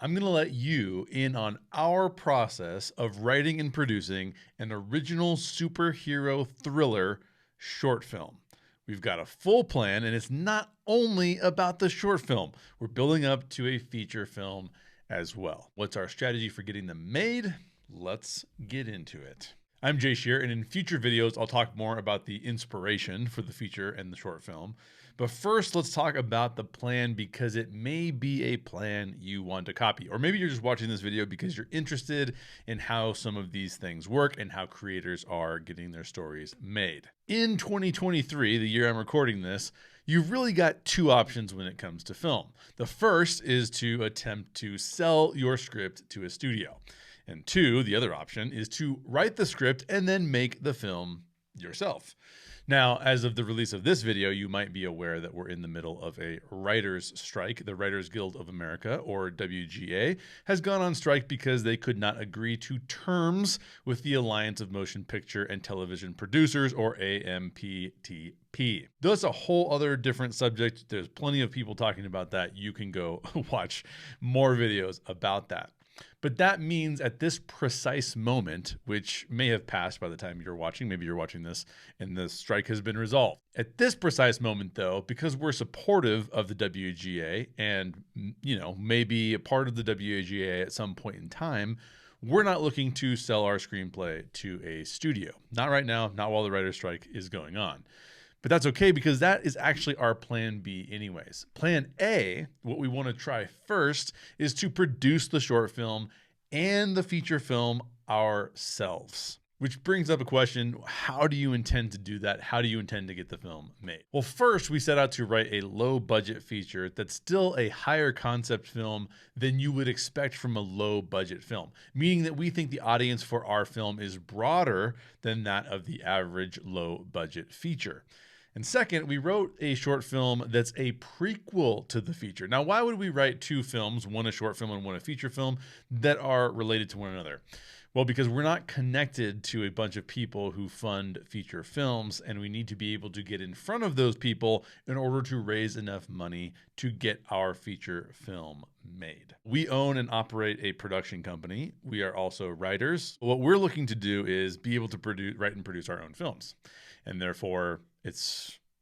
I'm going to let you in on our process of writing and producing an original superhero thriller short film. We've got a full plan, and it's not only about the short film. We're building up to a feature film as well. What's our strategy for getting them made? Let's get into it. I'm Jay Sherer, and in future videos, I'll talk more about the inspiration for the feature and the short film. But first, let's talk about the plan because it may be a plan you want to copy. Or maybe you're just watching this video because you're interested in how some of these things work and how creators are getting their stories made. In 2023, the year I'm recording this, you've really got two options when it comes to film. The first is to attempt to sell your script to a studio. And two, the other option is to write the script and then make the film yourself. Now, as of the release of this video, you might be aware that we're in the middle of a writer's strike. The Writers Guild of America, or WGA, has gone on strike because they could not agree to terms with the Alliance of Motion Picture and Television Producers, or AMPTP. Though it's a whole other different subject, there's plenty of people talking about that. You can go watch more videos about that. But that means at this precise moment, which may have passed by the time you're watching, maybe you're watching this and the strike has been resolved. At this precise moment, though, because we're supportive of the WGA and, maybe a part of the WGA at some point in time, we're not looking to sell our screenplay to a studio. Not right now, not while the writer's strike is going on. But that's okay because that is actually our plan B anyways. Plan A, what we want to try first, is to produce the short film and the feature film ourselves. Which brings up a question, how do you intend to do that? How do you intend to get the film made? Well, first we set out to write a low budget feature that's still a higher concept film than you would expect from a low budget film, meaning that we think the audience for our film is broader than that of the average low budget feature. And second, we wrote a short film that's a prequel to the feature. Now, why would we write two films, one a short film and one a feature film, that are related to one another? Well, because we're not connected to a bunch of people who fund feature films, and we need to be able to get in front of those people in order to raise enough money to get our feature film made. We own and operate a production company. We are also writers. What we're looking to do is be able to write and produce our own films. And therefore,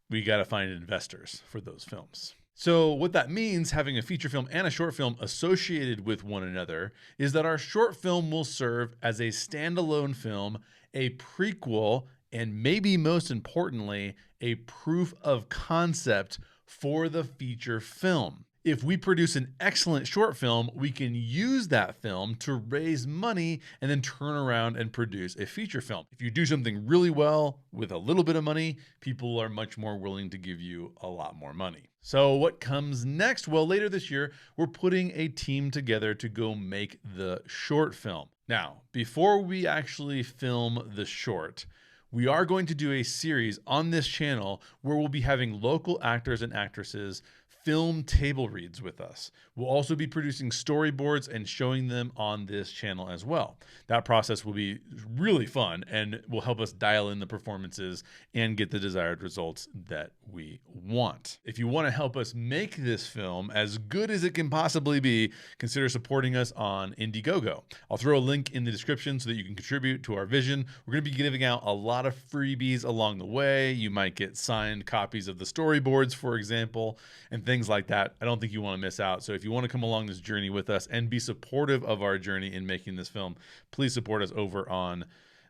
we got to find investors for those films. So what that means, having a feature film and a short film associated with one another, is that our short film will serve as a standalone film, a prequel, and maybe most importantly, a proof of concept for the feature film. If we produce an excellent short film, we can use that film to raise money and then turn around and produce a feature film. If you do something really well with a little bit of money, people are much more willing to give you a lot more money. So what comes next? Well, later this year, we're putting a team together to go make the short film. Now, before we actually film the short, we are going to do a series on this channel where we'll be having local actors and actresses film table reads with us. We'll also be producing storyboards and showing them on this channel as well. That process will be really fun and will help us dial in the performances and get the desired results that we want. If you want to help us make this film as good as it can possibly be, consider supporting us on Indiegogo. I'll throw a link in the description so that you can contribute to our vision. We're going to be giving out a lot of freebies along the way. You might get signed copies of the storyboards, for example, and things like that. I don't think you want to miss out. So if you want to come along this journey with us and be supportive of our journey in making this film, please support us over on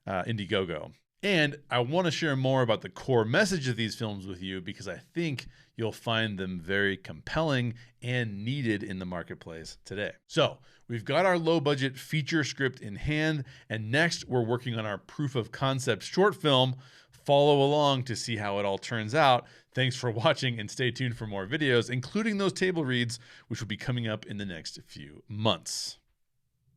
Indiegogo. And I want to share more about the core message of these films with you because I think you'll find them very compelling and needed in the marketplace today. So we've got our low budget feature script in hand, and next we're working on our proof of concept short film. Follow along to see how it all turns out. Thanks for watching and stay tuned for more videos, including those table reads, which will be coming up in the next few months.